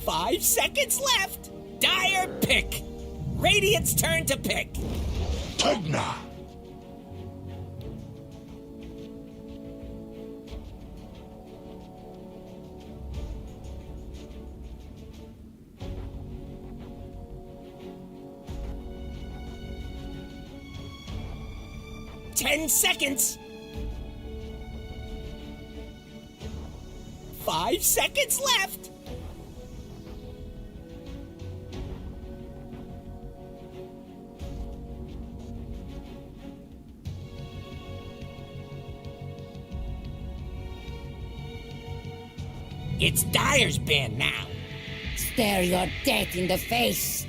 5 seconds left. Dire pick. Radiant's turn to pick. Tegna! 10 seconds. 5 seconds left. It's Dire's band now. Stare your death in the face.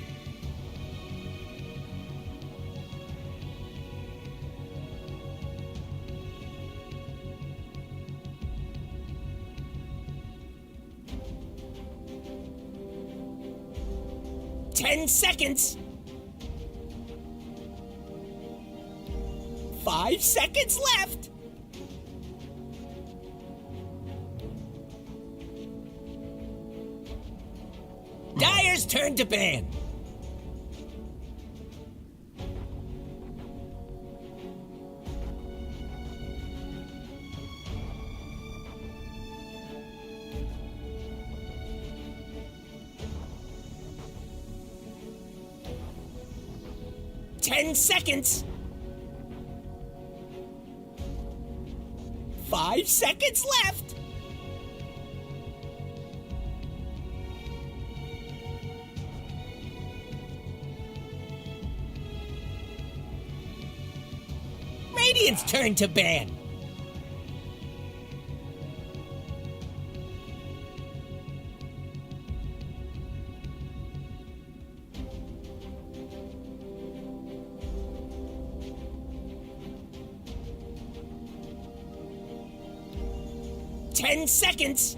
Ten seconds. 5 seconds left. Dire's turn to ban. Ten seconds. 5 seconds left. Radiant's turn to ban. Ten seconds.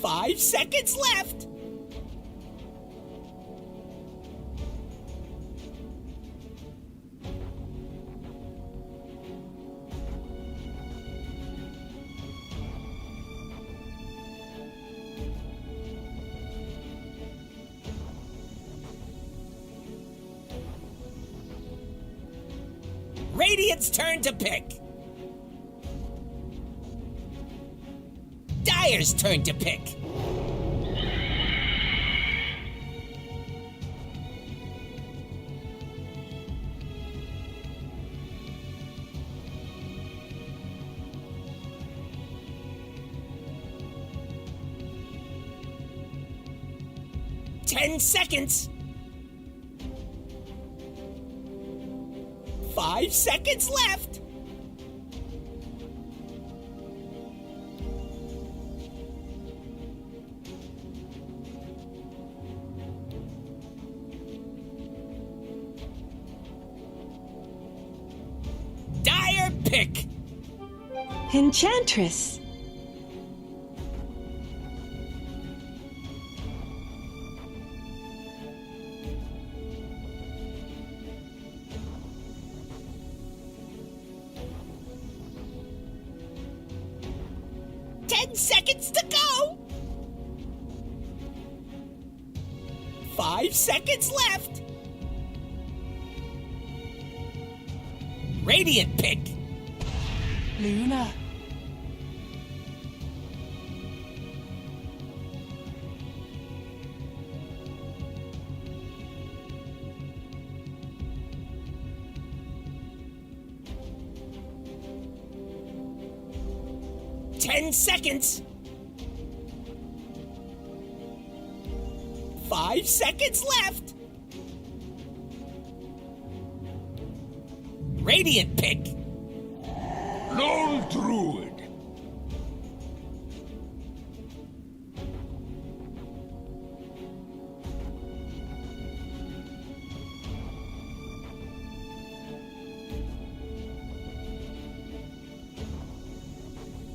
5 seconds left. Radiant's turn to pick. Dire's turn to pick. Ten seconds. 5 seconds left. Dire pick. Enchantress. Seconds to go. 5 seconds left. Radiant pick. Luna. Ten seconds. 5 seconds left. Radiant pick. Lone Druid!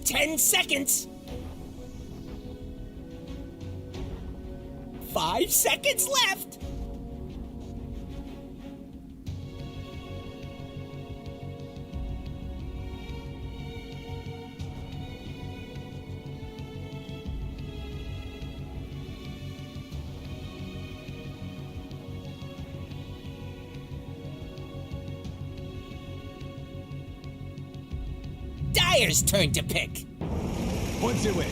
10 seconds. 5 seconds left. Dyer's turn to pick. What's it with?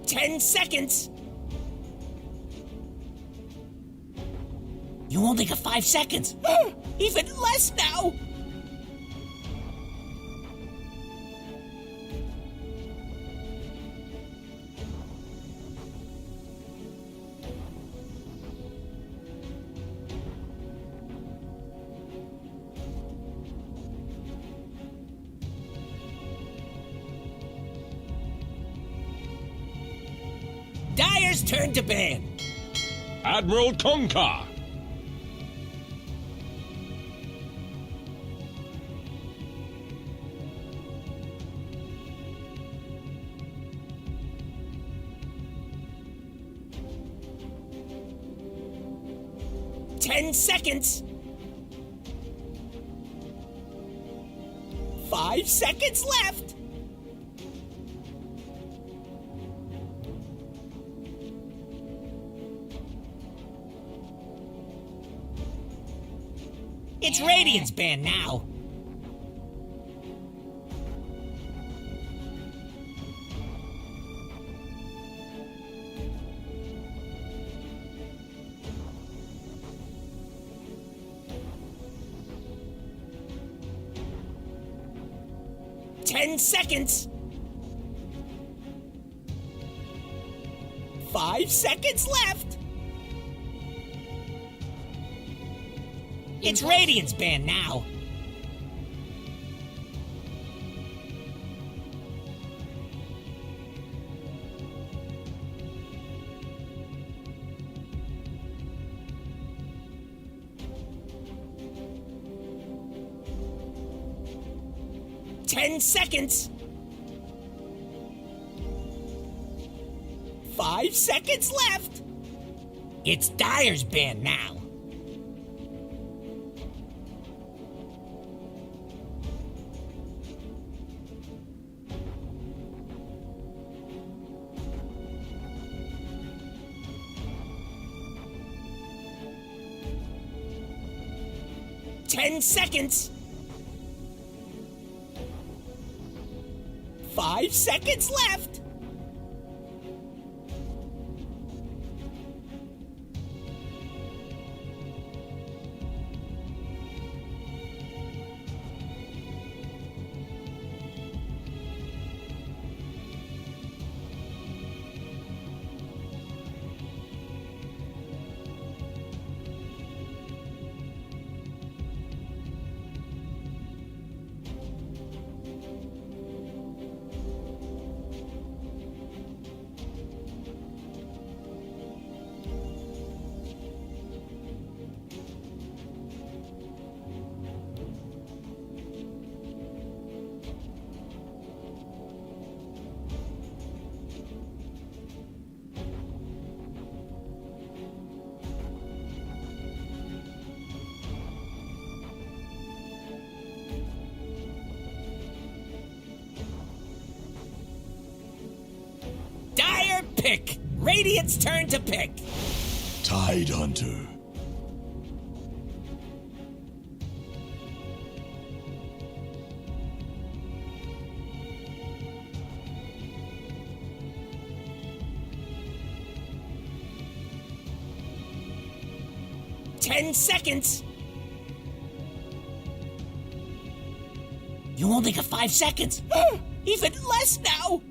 10 seconds. You only got 5 seconds. Even less now. Dyer's turn to ban. Admiral Concar. Ten seconds. 5 seconds left. It's Radiant's ban now. Ten seconds. 5 seconds left. It's Radiant's ban now. Ten seconds. 5 seconds left. It's Dyer's ban now. Ten seconds. 5 seconds left. Dyer pick. Radiant's turn to pick. Tide Hunter. Ten seconds. You only got 5 seconds. Even less now.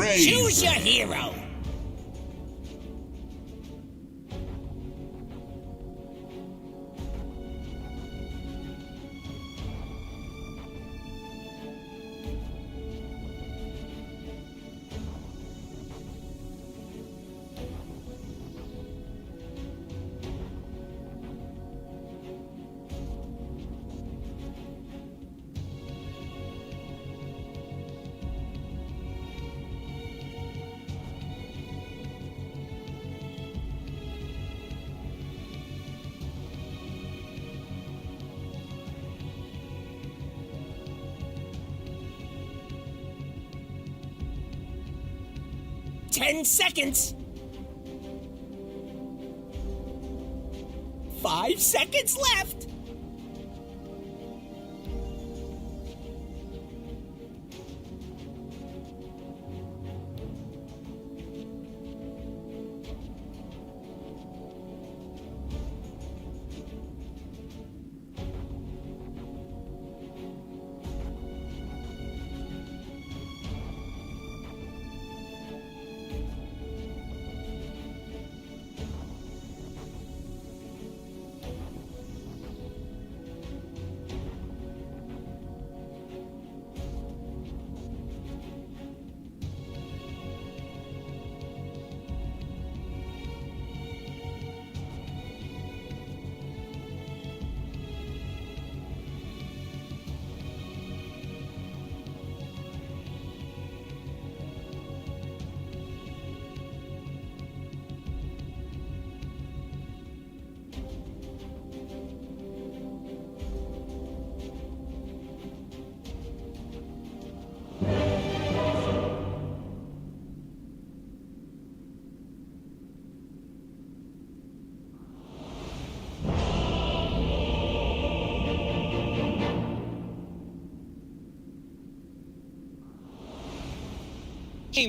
Choose your hero. Ten seconds. 5 seconds left.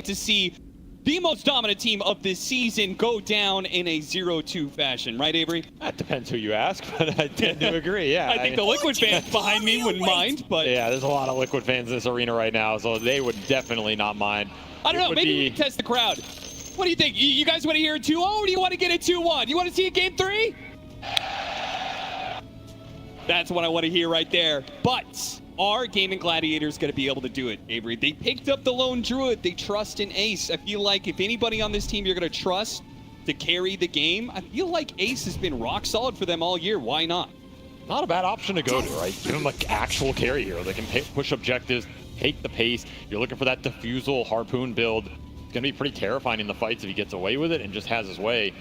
To see the most dominant team of this season go down in a 0-2 fashion, right, Avery? That depends who you ask, but I tend to agree, yeah. I think the Liquid fans behind me wouldn't mind, but... Yeah, there's a lot of Liquid fans in this arena right now, so they would definitely not mind. I don't know, maybe we can test the crowd. What do you think? You guys want to hear a 2-0, or do you want to get a 2-1? You want to see a game 3? That's what I want to hear right there. But are Gaimin Gladiators going to be able to do it, Avery? They picked up the lone druid. They trust in Ace. I feel like if anybody on this team you're going to trust to carry the game, I feel like Ace has been rock solid for them all year. Why not? Not a bad option to go to, right? Give him an actual carry hero. They can push objectives, take the pace. You're looking for that diffusal harpoon build. It's going to be pretty terrifying in the fights if he gets away with it and just has his way.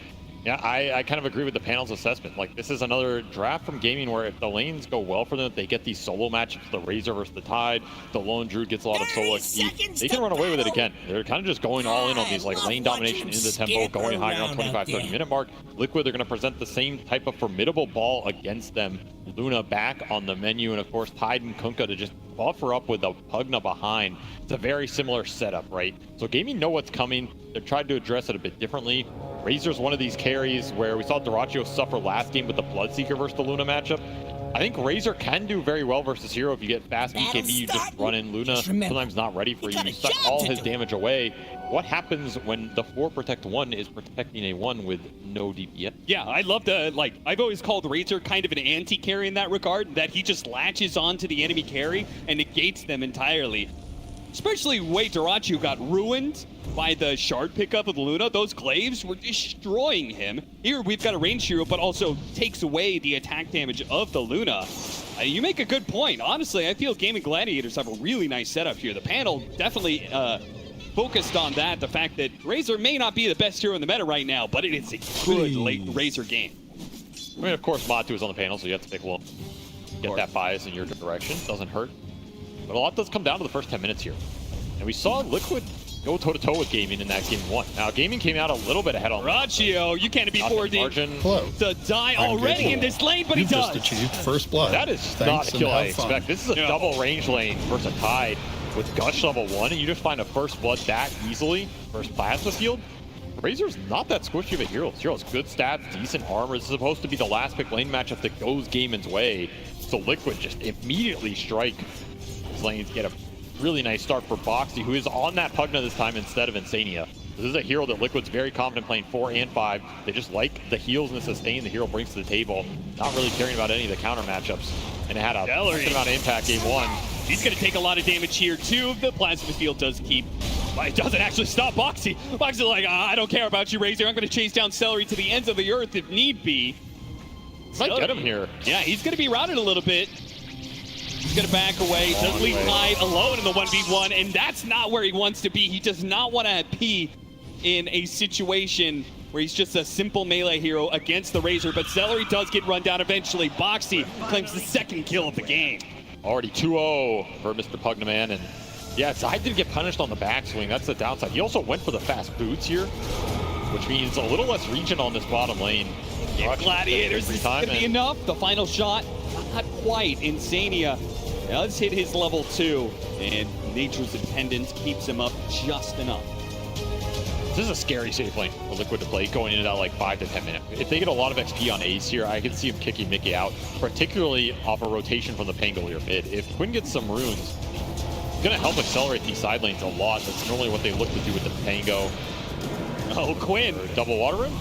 Yeah, I kind of agree with the panel's assessment. Like, this is another draft from Gaimin where if the lanes go well for them, if they get these solo matchups, the Razor versus the Tide, the Lone Druid gets a lot of solo XP, they can run away with it again. They're kind of just going all in on these like lane domination into the tempo, going high around 25-30 minute mark. Liquid, they're going to present the same type of formidable ball against them. Luna back on the menu, and of course Tide and Kunkka to just buffer up with a Pugna behind. It's a very similar setup, right? So Gaimin know what's coming. They're trying to address it a bit differently. Razor's one of these carries where we saw Dyrachyo suffer last game with the Bloodseeker versus the Luna matchup. I think Razor can do very well versus Hero if you get fast BKB, you just run in. Luna sometimes not ready for you. You suck all his damage away. What happens when the 4 protect 1 is protecting a 1 with no DPS? Yeah, I love the, like, I've always called Razor kind of an anti-carry in that regard, that he just latches onto the enemy carry and negates them entirely. Especially the way Dyrachyo got ruined by the shard pickup of Luna. Those glaives were destroying him. Here we've got a range hero, but also takes away the attack damage of the Luna. You make a good point. Honestly, I feel Gaimin Gladiators have a really nice setup here. The panel definitely focused on that. The fact that Razor may not be the best hero in the meta right now, but it is a good late Razor game. I mean, of course, Matu is on the panel, so you have to pick one. Get that bias in your direction. Doesn't hurt. But a lot does come down to the first 10 minutes here. And we saw Liquid go toe-to-toe with Gaimin in that game 1. Now, Gaimin came out a little bit ahead on Dyrachyo, you can't be affording to die already in this lane, but he does. Just achieved first blood. That is not a kill I expect. This is a double range lane versus a Tide with Gush level 1, and you just find a first blood that easily versus Plasma Field. Razor's not that squishy of a hero. This hero's good stats, decent armor. This is supposed to be the last pick lane matchup that goes Gaimin's way. So Liquid just immediately strike these lanes, get a really nice start for Boxy, who is on that Pugna this time instead of Insania. This is a hero that Liquid's very confident playing 4 and 5. They just like the heals and the sustain the hero brings to the table, not really caring about any of the counter matchups. And it had a decent amount of impact game 1. He's going to take a lot of damage here, too. The Plasma Field does keep... It doesn't actually stop Boxy. Boxy's like, I don't care about you, Razor. I'm going to chase down Celery to the ends of the earth if need be. Might get him here. Yeah, he's going to be routed a little bit. He's going to back away. Does leave Hyde alone in the 1v1, and that's not where he wants to be. He does not want to be in a situation where he's just a simple melee hero against the Razor, but Celery does get run down eventually. Boxy claims the second kill of the game. Already 2-0 for Mr. Pugnaman, and yeah, Zide didn't get punished on the backswing. That's the downside. He also went for the fast boots here, which means a little less region on this bottom lane. Yeah, Gladiators is going to be enough. The final shot, not quite. Insania does hit his level 2, and Nature's Dependence keeps him up just enough. This is a scary safe lane for Liquid to play going into that like 5 to 10 minutes. If they get a lot of XP on Ace here, I can see him kicking Mickey out, particularly off a rotation from the Pangolier mid. If Quinn gets some runes, it's going to help accelerate these side lanes a lot. That's normally what they look to do with the Pango. Oh, Quinn. Double water rune?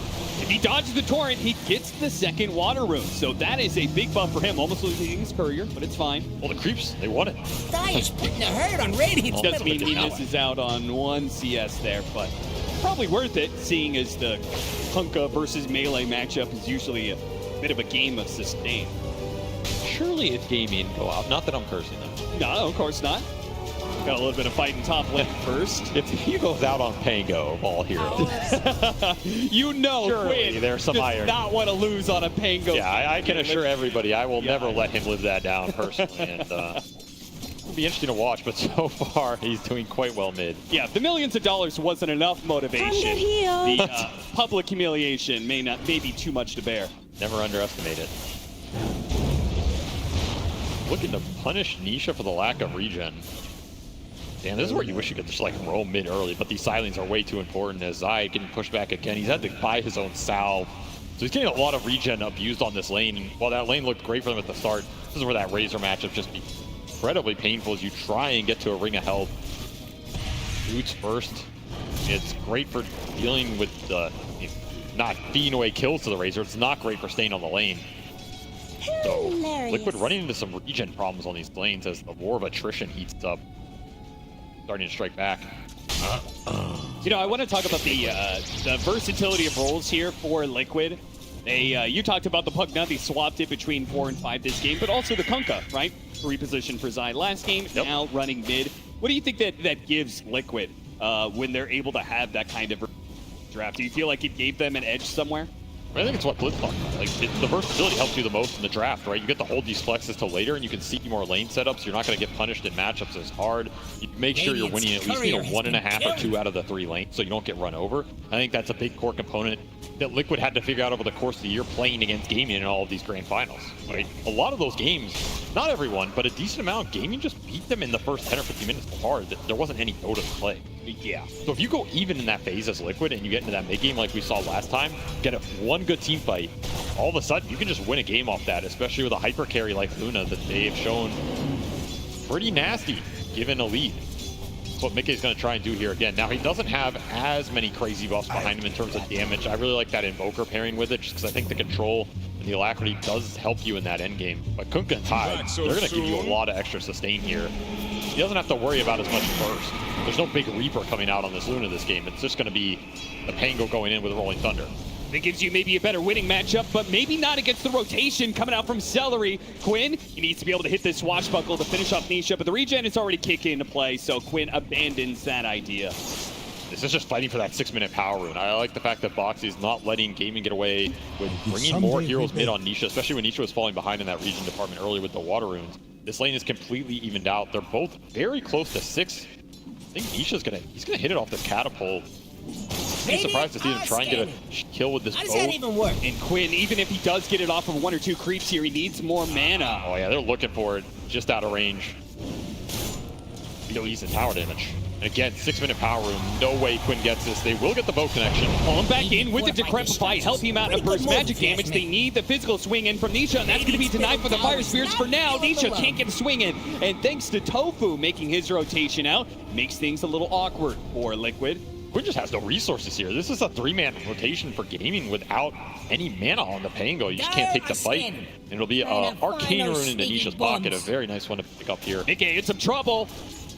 If he dodges the torrent, he gets the second water rune. So that is a big buff for him. Almost losing his courier, but it's fine. Well, the creeps, they won it. Dire's putting the hurt on Radiant's Doesn't mean he middle misses out on 1 CS there, but probably worth it, seeing as the Kunkka versus melee matchup is usually a bit of a game of sustain. Surely if Gaimin go out, not that I'm cursing them. No, of course not. Got a little bit of fight in top lane first. If he goes out on Pango of all heroes, you know, surely Quinn there's some does iron. not want to lose on a Pango. Yeah, I can assure everybody I will never let him live that down personally. And it'll be interesting to watch, but so far he's doing quite well mid. Yeah, the millions of dollars wasn't enough motivation. The public humiliation may be too much to bear. Never underestimate it. Looking to punish Nisha for the lack of regen. Damn, this is where you wish you could just like roam mid early, but these silings are way too important as Zide getting pushed back again. He's had to buy his own salve. So he's getting a lot of regen abused on this lane. And while that lane looked great for them at the start, this is where that Razor matchup just be incredibly painful as you try and get to a ring of health. Boots first. It's great for dealing with the not feeding away kills to the Razor. It's not great for staying on the lane. So Liquid running into some regen problems on these lanes as the war of attrition heats up. Starting to strike back. You know, I want to talk about the versatility of roles here for Liquid. You talked about the Pugna. They swapped it between 4 and 5 this game, but also the Kunkka, right? Repositioned for Zide last game, now running mid. What do you think that gives Liquid when they're able to have that kind of draft? Do you feel like it gave them an edge somewhere? I think it's what Blitz talked about. Like, the versatility helps you the most in the draft, right? You get to hold these flexes till later, and you can see more lane setups. You're not going to get punished in matchups as hard. You make sure you're winning at least 1.5 or 2 out of the 3 lanes, so you don't get run over. I think that's a big core component that Liquid had to figure out over the course of the year playing against Gaimin in all of these grand finals, right? A lot of those games, not everyone, but a decent amount, Gaimin just beat them in the first 10 or 15 minutes so hard that there wasn't any go to play. Yeah. So if you go even in that phase as Liquid and you get into that mid game like we saw last time, get one good team fight, all of a sudden you can just win a game off that, especially with a hyper carry like Luna that they have shown pretty nasty given a lead. That's what Mickey's going to try and do here again. Now he doesn't have as many crazy buffs behind him in terms of damage. I really like that Invoker pairing with it just because I think the control and the alacrity does help you in that end game. But Kunkka and Tide, they're going to give you a lot of extra sustain here. He doesn't have to worry about as much burst. There's no big Reaper coming out on this Luna this game. It's just going to be the Pango going in with Rolling Thunder. That gives you maybe a better winning matchup, but maybe not against the rotation coming out from Celery. Quinn, he needs to be able to hit this swashbuckle to finish off Nisha, but the regen is already kicking into play, so Quinn abandons that idea. This is just fighting for that 6-minute power rune. I like the fact that Boxy is not letting Gaimin get away with bringing more heroes mid on Nisha, especially when Nisha was falling behind in that regen department early with the water runes. This lane is completely evened out. They're both very close to 6. I think Nisha's he's gonna hit it off this catapult. I'm surprised to see him try and get a kill with this bow. How does that even work? And Quinn, even if he does get it off of 1 or 2 creeps here, he needs more mana. Oh yeah, they're looking for it just out of range. No decent tower damage. And again, 6-minute power room. No way Quinn gets this. They will get the bow connection. Pull him back in with the Decrepify, help him out of burst magic damage. They need the physical swing in from Nisha, and that's going to be denied for the Fire Spirits for now. Nisha can't get a swing in, and thanks to Tofu making his rotation out, makes things a little awkward for Liquid. Quinn just has no resources here. This is a 3-man rotation for Gaming without any mana on the Pango. You just can't take the fight. And it'll be an Arcane Rune into Nisha's pocket. A very nice one to pick up here. Nikkei in some trouble.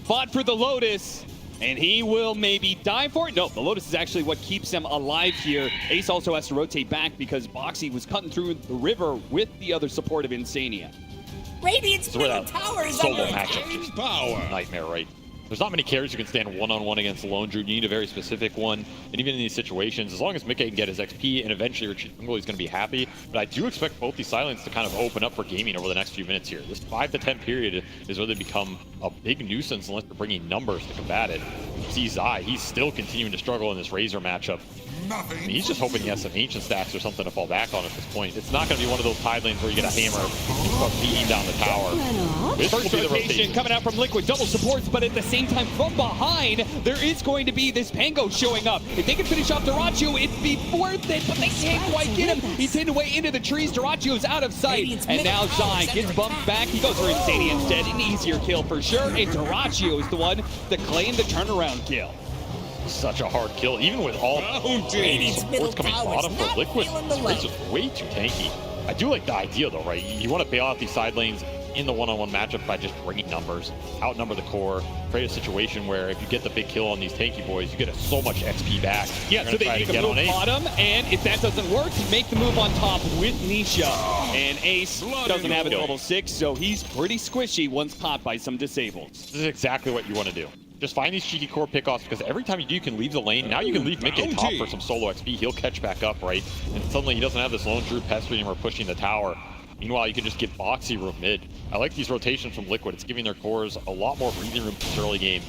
Fought for the Lotus. And he will maybe die for it. No, the Lotus is actually what keeps them alive here. Ace also has to rotate back because Boxy was cutting through the river with the other support of Insania. Radiant's middle tower is solo under matchup. attack. Just nightmare, right? There's not many carries you can stand one-on-one against the Lone Druid. You need a very specific one. And even in these situations, as long as Mickey can get his XP and eventually retreat jungle, he's going to be happy. But I do expect both these silents to kind of open up for Gaming over the next few minutes here. This 5 to 10 period is where they become a big nuisance unless they're bringing numbers to combat it. See Zai, he's still continuing to struggle in this Razor matchup. I mean, he's just hoping he has some ancient stacks or something to fall back on at this point. It's not going to be one of those tide lanes where you get a hammer and start beating down the tower. This First will be the rotation coming out from Liquid, double supports, but at the same time from behind, there is going to be this Pango showing up. If they can finish off Darachu, it'd be worth it, but they can't quite get him. He's hidden away into the trees. Darachu is out of sight, and now Zai gets bumped back. He goes for Insania instead, an easier kill for sure, and Darachu is the one to claim the turnaround kill. Such a hard kill, even with all supports coming bottom for Liquid. This race is way too tanky. I do like the idea though, right? You want to bail out these side lanes in the one-on-one matchup by just bringing numbers, outnumber the core, create a situation where if you get the big kill on these tanky boys, you get so much XP back. Yeah, so they make a move bottom, and if that doesn't work, make the move on top with Nisha. And Ace doesn't have it level 6, so he's pretty squishy once caught by some disables. This is exactly what you want to do. Just find these cheeky core pickoffs, because every time you do, you can leave the lane. Now you can leave Mickey top for some solo XP. He'll catch back up, right? And suddenly he doesn't have this Lone Druid pestering him or pushing the tower. Meanwhile, you can just get Boxy room mid. I like these rotations from Liquid. It's giving their cores a lot more breathing room this early game.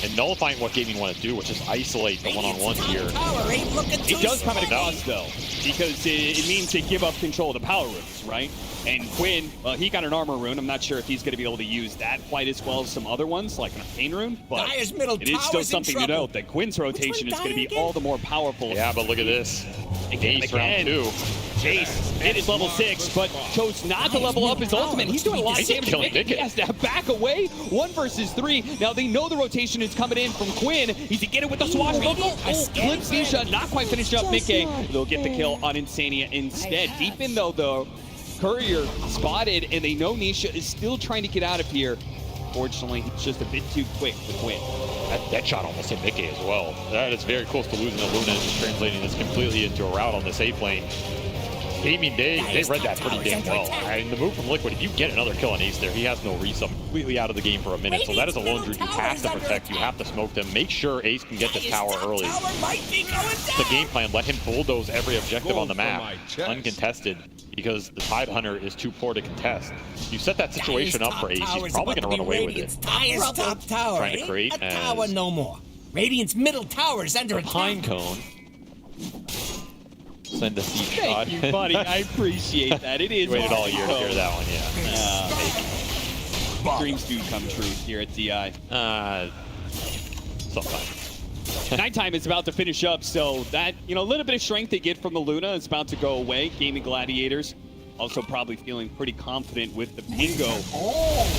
And nullifying what Gaming want to do, which is isolate the one-on-one here. It does come at a cost, though, because it means they give up control of the power rooms, right? And Quinn, well, he got an armor rune. I'm not sure if he's going to be able to use that quite as well as some other ones, like an arcane rune, but it is still something to note that Quinn's rotation is going to be all the more powerful. Yeah, but look at this. Ace round 2. Ace hit level 6, but chose not to level up his ultimate. He's doing a lot of damage. He has to back away. 1 versus 3. Now they know the rotation is coming in from Quinn. He's to get it with the swashbuckle. Clips Nisha, not quite finished up Mickey. They'll get the kill on Insania instead. Deep in though, Courier spotted, and they know Nisha is still trying to get out of here. Fortunately, it's just a bit too quick for Quinn. That shot almost hit Mickey as well. That is very close to losing the Luna and just translating this completely into a rout on the safe lane. Gaming, they read that pretty damn well. And the move from Liquid, if you get another kill on Ace there, he has no resub, completely out of the game for a minute. So that is a Lone Druid you have to protect. You have to smoke them. Make sure Ace can get the tower early. The game plan, let him bulldoze every objective on the map, uncontested, because the Tide Hunter is too poor to contest. You set that situation up for Ace, he's probably going to run away with it. Top tower, trying to create a tower no more. Radiant's middle tower is under attack. Pine cone. Send a seed shot. Thank you, buddy. I appreciate that. It is. Waited all year to hear that one, yeah. Dreams do come true here at DI. Sometimes. Nighttime is about to finish up, so that, a little bit of strength they get from the Luna is about to go away. Gaimin Gladiators also probably feeling pretty confident with the Pingo.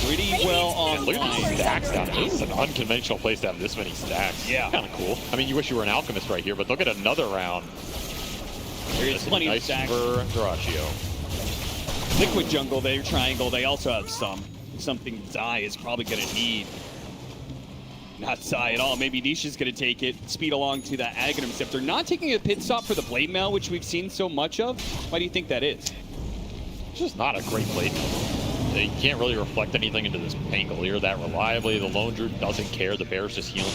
Pretty well online. Look at these stacks down there. This is an unconventional place to have this many stacks. Yeah. Kind of cool. I mean, you wish you were an alchemist right here, but they'll get another round. There's plenty of stacks. For Darachu. Liquid jungle, their triangle, they also have something Zai is probably going to need. Not Zai at all. Maybe Nisha's going to take it, speed along to that Aghanim Scepter. Not taking a pit stop for the Blade Mail, which we've seen so much of. Why do you think that is? It's just not a great Blade Mail. They can't really reflect anything into this angle here that reliably. The Lone Druid doesn't care. The Bear's just healing.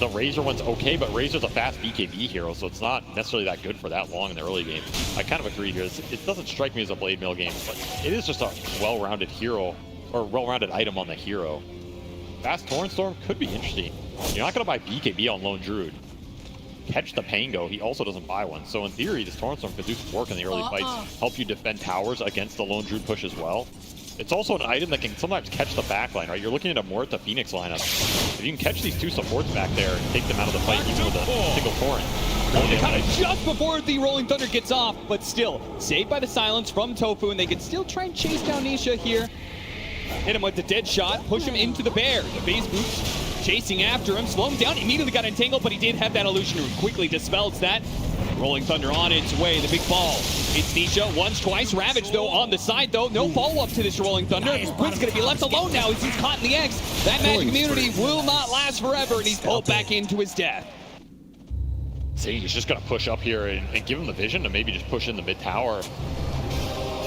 The Razor one's okay, but Razor's a fast BKB hero, so it's not necessarily that good for that long in the early game. I kind of agree here. It doesn't strike me as a Blade Mail game, but it is just a well-rounded hero, or well-rounded item on the hero. Fast Torrenstorm could be interesting. You're not going to buy BKB on Lone Druid. Catch the Pango, he also doesn't buy one. So in theory, this Torrenstorm could do some work in the early fights, help you defend towers against the Lone Druid push as well. It's also an item that can sometimes catch the backline, right? You're looking at a Morta Phoenix lineup. If you can catch these two supports back there and take them out of the fight, even with a single torrent. Kind of just before the Rolling Thunder gets off, but still saved by the silence from Tofu, and they can still try and chase down Nisha here. Hit him with the dead shot, push him into the bear. The base boots chasing after him, slow him down, immediately got entangled, but he did have that illusion who quickly dispels that. Rolling Thunder on its way, the big ball. It's Nisha once, twice. Ravage, though, on the side, though. No follow-up to this Rolling Thunder. Quinn's going to be left alone now as he's caught in the X. That magic immunity will not last forever, and he's pulled back into his death. See, he's just going to push up here and give him the vision to maybe just push in the mid tower.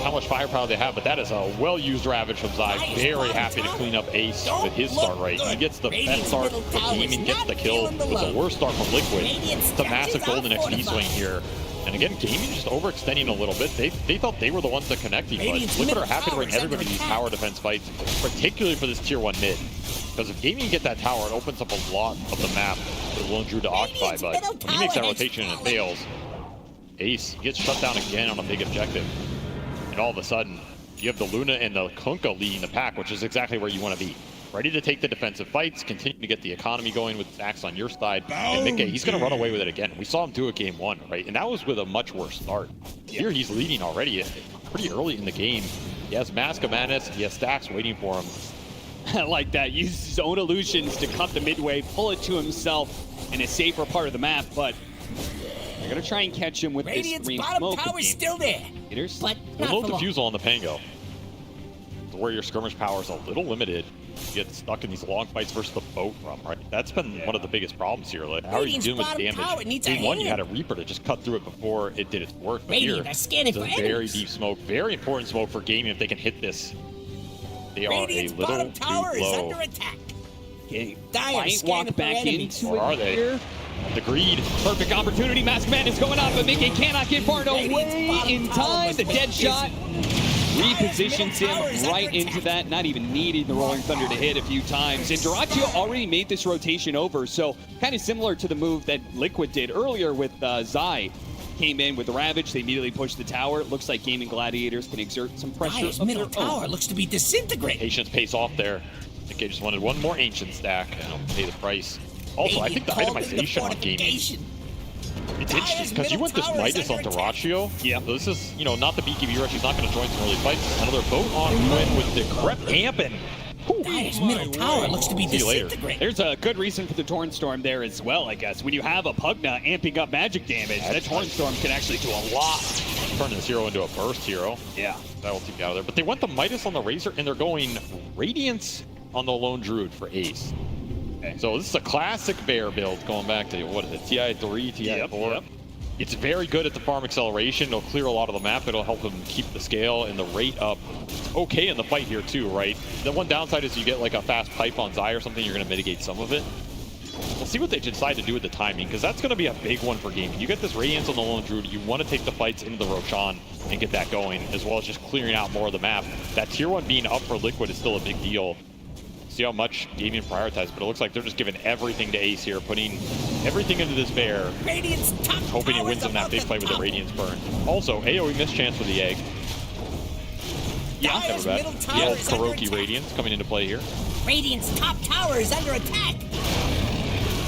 How much firepower they have, but that is a well-used Ravage from Zai. Very happy to clean up Ace with his start right. He gets the best start from Gaimin, gets the kill with the worst start from Liquid. It's a massive golden XP swing here. And again, Gaimin just overextending a little bit. They thought they were the ones that connected, but Liquid are happy to bring everybody to these tower defense fights, particularly for this tier 1 mid. Because if Gaimin get that tower, it opens up a lot of the map for the Lone Druid to occupy, but when he makes that rotation and it fails, Ace gets shut down again on a big objective. And all of a sudden, you have the Luna and the Kunkka leading the pack, which is exactly where you want to be. Ready to take the defensive fights, continue to get the economy going with Zax on your side. And Mickey, he's going to run away with it again. We saw him do it game 1, right? And that was with a much worse start. Here he's leading already pretty early in the game. He has Mask of Madness, he has stacks waiting for him. I like that. Uses his own illusions to cut the midway, pull it to himself in a safer part of the map, but they're going to try and catch him with this green smoke. Tower's still there. But With not low for long. defusal on the Pango, where your skirmish power is a little limited, you get stuck in these long fights versus the boat from, right? That's been one of the biggest problems here. Like, how are you Radiant's dealing with bottom tower damage? needs a Game 1, you had hand. a Reaper to just cut through it before it did its work. But here, Radiant are scanning it's a for very enemies. deep smoke, very important smoke for Gaming if they can hit this. They are a Radiant's little bottom tower too is low. under attack. Might walk scanning for back enemies. into Or are it they? here. The greed. Perfect opportunity. Mask Man is going on, but Mickey cannot get far away in time. The dead shot repositions him right into that, not even needing the Rolling Thunder to hit a few times. And Dyrachyo already made this rotation over, so kind of similar to the move that Liquid did earlier with Zai. Came in with the Ravage, they immediately pushed the tower. It looks like Gaimin Gladiators can exert some pressure. Dire's of middle their own. tower looks to be disintegrating. Patience pays off there. I think they just wanted one more Ancient stack and I'll pay the price. Also, I think the itemization on Gaming, it's interesting because you went this Midas on Dyrachyo. Yeah. So this is, not the BKB rush. He's not going to join some early fights. Another boat on Quinn with the Crep Ampin. Dire's middle tower looks to be See you later. disintegrating. There's a good reason for the Torn Storm there as well, I guess. When you have a Pugna amping up magic damage, that Torn Storm can actually do a lot. Turning this hero into a burst hero. Yeah. That will take you out of there. But they went the Midas on the Razor, and they're going Radiance on the Lone Druid for Ace. Okay. So this is a classic bear build going back to, what is it, TI3, TI4? Yep. It's very good at the farm acceleration. It'll clear a lot of the map. It'll help him keep the scale and the rate up. It's okay in the fight here too, right? The one downside is you get like a fast pipe on Zai or something, you're going to mitigate some of it. We'll see what they decide to do with the timing, because that's going to be a big one for gaming. You get this Radiance on the Lone Druid, you want to take the fights into the Roshan and get that going, as well as just clearing out more of the map. That tier 1 being up for Liquid is still a big deal. See how much gaming prioritized, but it looks like they're just giving everything to Ace here, putting everything into this bear, Radiant's top hoping he wins in that big fight with the Radiance burn. Also, AoE mischance with the egg. Yeah, Dire's Never middle bad. tower The old is under Kuroki attack. Radiance coming into play here. Radiant's top tower is under attack.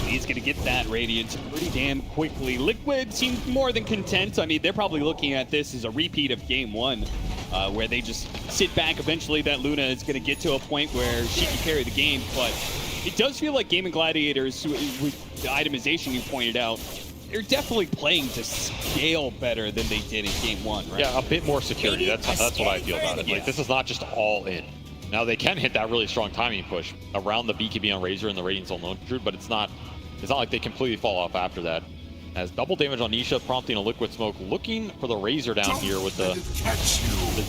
He's going to get that Radiance pretty damn quickly. Liquid seems more than content. I mean, they're probably looking at this as a repeat of Game 1, where they just sit back. Eventually, that Luna is going to get to a point where she can carry the game. But it does feel like Gaimin Gladiators, with the itemization you pointed out, they're definitely playing to scale better than they did in Game 1, right? Yeah, a bit more security. That's what I feel about it. Yeah. Like, this is not just all in. Now, they can hit that really strong timing push around the BKB on Razor and the Radiance on Lone Druid, but it's not like they completely fall off after that. As double damage on Nisha, prompting a Liquid Smoke, looking for the Razor down here with the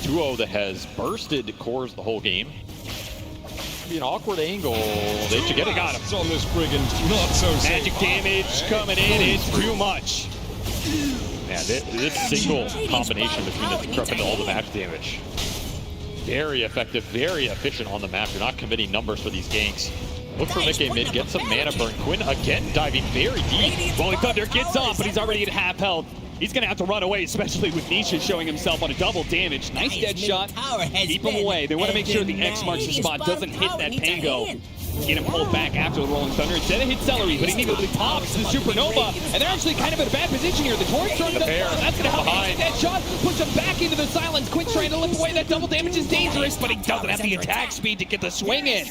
duo that has bursted cores the whole game. Be an awkward angle. They should get it. Got him. It's on this brigand, not so Magic safe. damage coming in is too much. Man, this single combination between the Decrepit and all the match damage. Very effective, very efficient on the map. You're not committing numbers for these ganks. Look for Mickey mid, get some mana burn. Quinn again diving very deep. Rolling Thunder gets off, but he's already at half health. He's going to have to run away, especially with Nisha showing himself on a double damage. Nice dead shot. Keep him away. They want to make sure the X marks the spot, doesn't hit that Pango. Get him pulled back after the Rolling Thunder. Instead of hit Celery, but he immediately pops the Supernova. And they're actually kind of in a bad position here. The Torch throwing the bear. That's going to help Behind. that shot. Push him back into the silence. Quick trying to lift away. That double damage is dangerous, but he doesn't have the attack speed to get the swing in.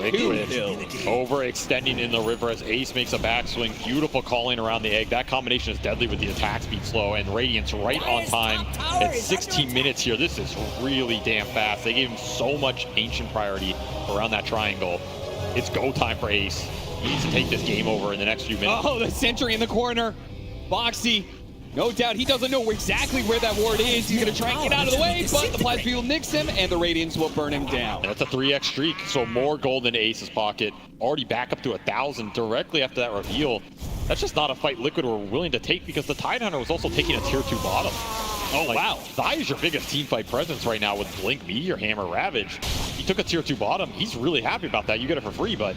Liquid kills. overextending in the river as Ace makes a backswing. Beautiful calling around the egg. That combination is deadly with the attack speed slow, and Radiant's right on time at 16 minutes here. This is really damn fast. They gave him so much ancient priority around that triangle. It's go time for Ace. He needs to take this game over in the next few minutes. Oh, the sentry in the corner. Boxy, no doubt he doesn't know exactly where that ward is. He's going to try and get out of the way, but the Plasma Field nicks him, and the Radiance will burn him down. And that's a 3x streak, so more gold into Ace's pocket. Already back up to 1,000 directly after that reveal. That's just not a fight Liquid were willing to take because the Tidehunter was also taking a tier 2 bottom. Oh, wow. Zai is your biggest team fight presence right now with Blink, Meteor, Hammer, Ravage. He took a tier 2 bottom. He's really happy about that. You get it for free, but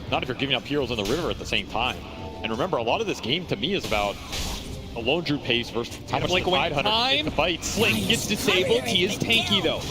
not if you're giving up heroes in the river at the same time. And remember, a lot of this game to me is about a Lone Druid pace versus how much Blink the went Tidehunter time. can take the fights. Blink gets disabled. He is tanky, though.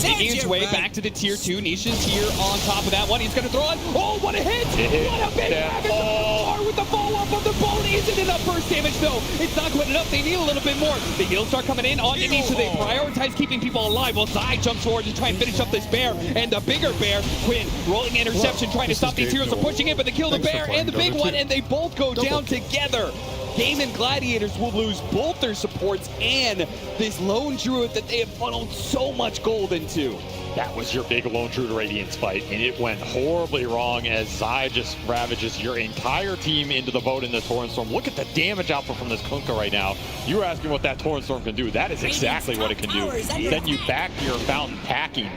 Making his way back to the tier 2. Nisha's here on top of that one. He's going to throw it. Oh, what a hit! What a big Ravage with the follow-up of the ball. Isn't enough burst damage, though. It's not quite enough. They need a little bit more. The heals start coming in on Nisha. They prioritize keeping people alive. Well, Zai jumps forward to try and finish up this bear. And the bigger bear, Quinn, rolling interception, trying to stop these heroes from pushing in, but they kill the bear and the big one, and they both go down together. Gaimin Gladiators will lose both their supports and this Lone Druid that they have funneled so much gold into. That was your big Lone Druid Radiance fight, and it went horribly wrong as Zai just ravages your entire team into the boat in the Torrent Storm. Look at the damage output from this Kunkka right now. You were asking what that Torrent Storm can do. That is exactly what it can do. Send you back to your fountain packing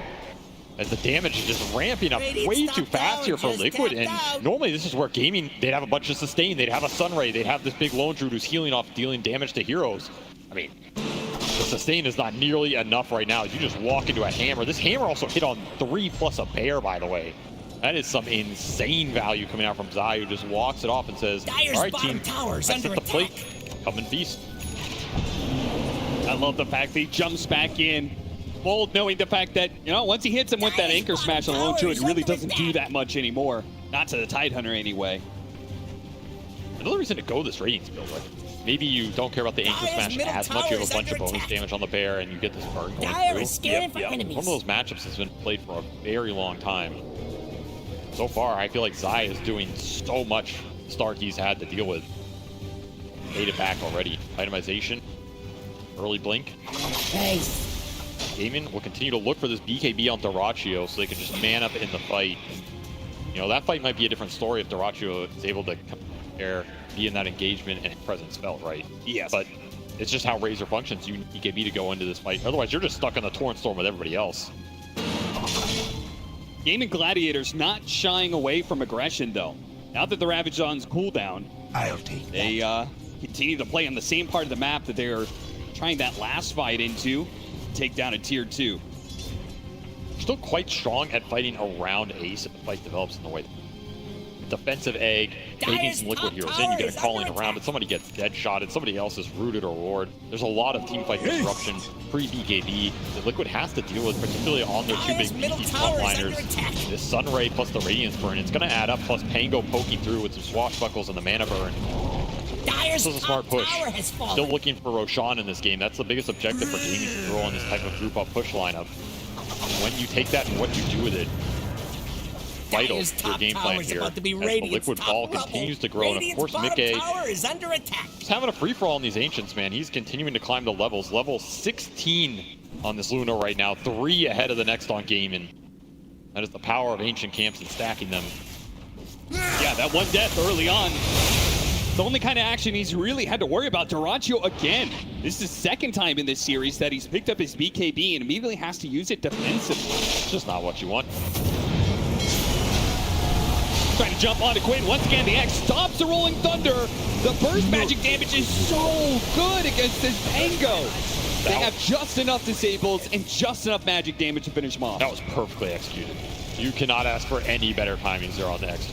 as the damage is just ramping up way too fast here for Liquid. And normally this is where Gaming, they'd have a bunch of sustain, they'd have a Sunray, they'd have this big Lone Druid who's healing off dealing damage to heroes. I mean, the sustain is not nearly enough right now. You just walk into a hammer. This hammer also hit on 3 plus a bear, by the way. That is some insane value coming out from Zai, who just walks it off and says, all right, team, I set the plate. Come and feast. I love the fact that he jumps back in. Bold, knowing the fact that, you know, once he hits him with that anchor smash on the Lone Druid, it really doesn't do that much anymore. Not to the Tidehunter anyway. Another reason to go this Radiance build, right? Maybe you don't care about the anchor smash as much. You have a bunch of bonus damage on the bear, and you get this burn going through. One of those matchups has been played for a very long time. So far, I feel like Zai is doing so much start he's had to deal with. Made it back already. Itemization. Early blink. Nice. Gaimin will continue to look for this BKB on Dyrachyo so they can just man up in the fight. You know, that fight might be a different story if Dyrachyo is able to compare, be in that engagement and presence felt, right? Yes. But it's just how Razor functions. You need BKB to go into this fight. Otherwise, you're just stuck on the Torrent Storm with everybody else. Gaimin Gladiators not shying away from aggression, though. Now that the Ravage on's cooldown, they continue to play on the same part of the map that they're trying that last fight into. Take down a tier 2. Still quite strong at fighting around Ace if the fight develops in the way. Defensive egg, taking some Liquid heroes in, you get a calling around it, somebody gets dead shotted, somebody else is rooted or ward. There's a lot of team fight disruption pre-BKB that Liquid has to deal with, particularly on their 2 big beefy frontliners. This Sunray plus the Radiance burn, it's going to add up, plus Pango poking through with some swashbuckles and the mana burn. This is a smart push. Still looking for Roshan in this game. That's the biggest objective for Gaming to throw on this type of group up push lineup. When you take that and what you do with it, vital to your game plan here as the Liquid ball continues to grow. And of course, Mickey is having a free-for-all in these Ancients, man. He's continuing to climb the levels. Level 16 on this Luna right now. 3 ahead of the next on Gaimin. That is the power of Ancient Camps and stacking them. Yeah, that one death early on. The only kind of action he's really had to worry about. Dyrachyo again. This is the second time in this series that he's picked up his BKB and immediately has to use it defensively. It's just not what you want. Trying to jump onto Quinn. Once again, the X stops the Rolling Thunder. The burst magic damage is so good against this Pango. They have just enough disables and just enough magic damage to finish him off. That was perfectly executed. You cannot ask for any better timings there on the X.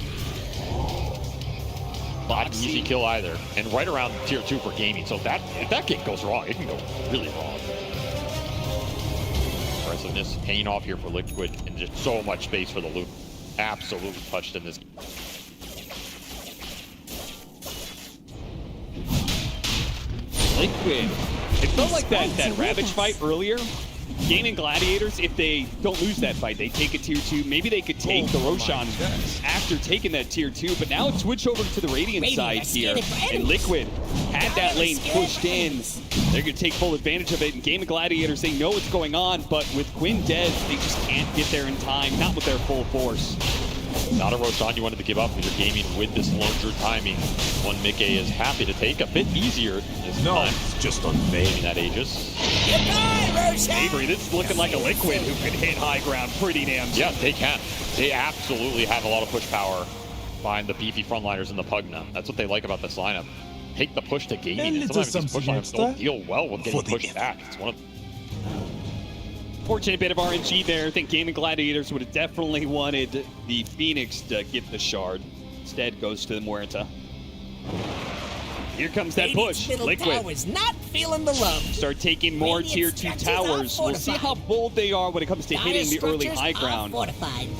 Not an easy kill either, and right around tier 2 for Gaming. So that if that game goes wrong, it can go really wrong. Impressiveness paying off here for Liquid, and just so much space for the loop. absolutely touched in this. Liquid. It felt like that Ravage fight earlier. Gaimin Gladiators, if they don't lose that fight, they take a tier 2. Maybe they could take the Roshan after taking that tier 2, but now it's switched over to the Radiant side here. And Liquid had that lane pushed in. They're going to take full advantage of it. And Gaimin Gladiators, they know what's going on, but with Quinn dead, they just can't get there in time, not with their full force. Not a Roshan you wanted to give up if you're gaming with this lone druid timing. One Mickey is happy to take a bit easier this time. It's just unfair. That Aegis. Goodbye, Roshan! Avery, this is looking like a Liquid who can hit high ground pretty damn soon. Yeah, they can. They absolutely have a lot of push power behind the beefy frontliners in the Pugna. That's what they like about this lineup. Take the push to gaming, and sometimes these push lineups don't deal well with getting pushed back. It's one of Fortunate bit of RNG there. I think Gaimin Gladiators would have definitely wanted the Phoenix to get the shard. Instead, goes to the Muerta. Here comes that push. Liquid is not feeling the love. start taking more tier 2 towers. We'll see how bold they are when it comes to hitting the early high ground. Fortified.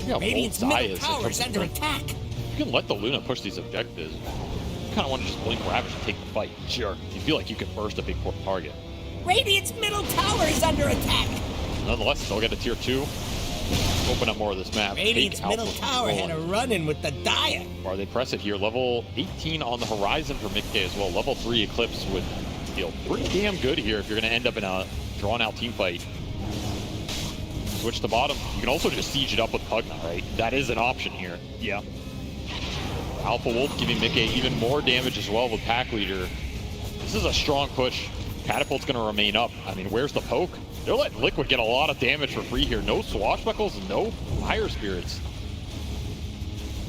yeah, Radiant's middle tower is under attack. You can let the Luna push these objectives. You kind of want to just blink Ravage and take the fight. Sure. You feel like you can burst a big target. Radiant's middle tower is under attack. Nonetheless, they'll get a tier 2. Open up more of this map. Radiant's Take middle Alpha tower had a control. run-in with the Dire. Or they press it here. Level 18 on the horizon for Mickey as well. Level 3 Eclipse would feel pretty damn good here if you're going to end up in a drawn-out team fight. Switch to bottom. You can also just siege it up with Pugna, right? That is an option here. Yeah. Alpha Wolf giving Mickey even more damage as well with Pack Leader. This is a strong push. Catapult's going to remain up. I mean, where's the poke? They're letting Liquid get a lot of damage for free here. No swashbuckles, no fire spirits.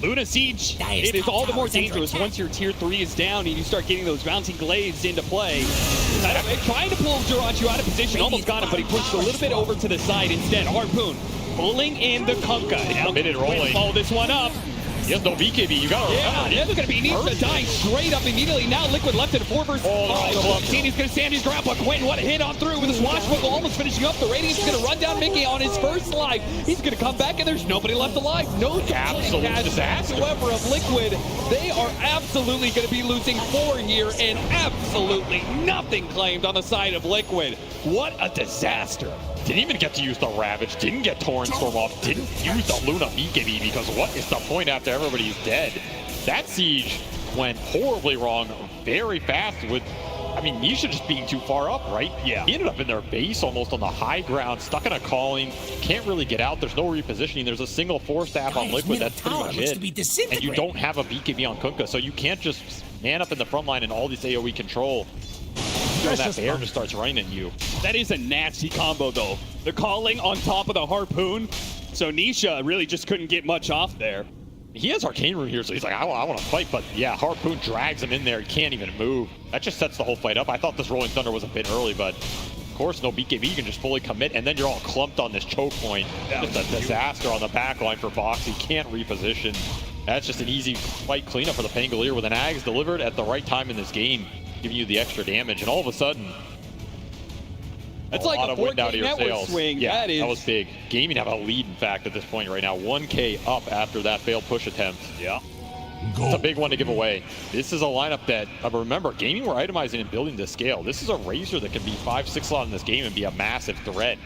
Luna Siege, it is all the more dangerous once your tier 3 is down and you start getting those bouncing glaives into play. Trying to pull Jirachu out of position, almost got him, but he pushed a little bit over to the side instead. Harpoon pulling in the Kunkka. Now Committed rolling. follow this one up. He has no BKB. You got to remember. Yeah, look at me. Nisha dying straight up immediately. Now Liquid left in a 4 versus 5. He's going to stand his ground, but Quinn, what a hit on through with his swashbuckle almost finishing up. The Radiant's going to run down Mickey on his first life. He's going to come back, and there's nobody left alive. No Absolute disaster. whatsoever of Liquid. They are absolutely going to be losing 4 here, and absolutely nothing claimed on the side of Liquid. What a disaster. Didn't even get to use the Ravage, didn't get Torrent Storm off, didn't use the Luna BKB because what is the point after everybody's dead? That siege went horribly wrong very fast with, I mean, Nisha just being too far up, right? Yeah. He ended up in their base almost on the high ground, stuck in a calling, can't really get out, there's no repositioning, there's a single 4-staff on Liquid, that's pretty much it. And you don't have a BKB on Kunkka, so you can't just man up in the front line and all this AoE control. That bear just starts running at you. That is a nasty combo, though. The calling on top of the harpoon. So Nisha really just couldn't get much off there. He has Arcane Rune here, so he's like, I want to fight, but yeah, Harpoon drags him in there. He can't even move. That just sets the whole fight up. I thought this Rolling Thunder was a bit early, but of course, no BKB. You can just fully commit, and then you're all clumped on this choke point. Just a disaster on the back line for Box. He can't reposition. That's just an easy fight cleanup for the Pangolier with an Ags delivered at the right time in this game, giving you the extra damage, and all of a sudden, that's a like lot a of wind out 4K of your network sails. swing. Yeah, that was big. Gaming have a lead, in fact, at this point right now. 1K up after that failed push attempt. Yeah. It's a big one to give away. This is a lineup that, remember, Gaming were itemizing and building to scale. This is a Razor that can be 5-6 slot in this game and be a massive threat.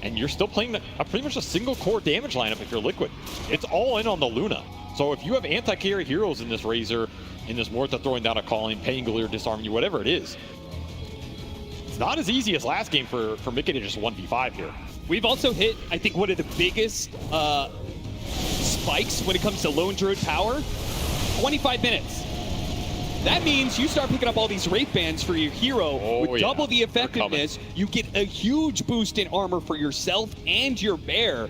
And you're still playing pretty much a single core damage lineup if you're Liquid. It's all in on the Luna. So if you have anti-carry heroes in this Razor, in this Muerta throwing down a calling, Pangolier disarming you, whatever it is, it's not as easy as last game for Mickey to just 1v5 here. We've also hit, I think, one of the biggest spikes when it comes to Lone Druid power. 25 minutes. That means you start picking up all these Wraith Bands for your hero with double the effectiveness. You get a huge boost in armor for yourself and your bear.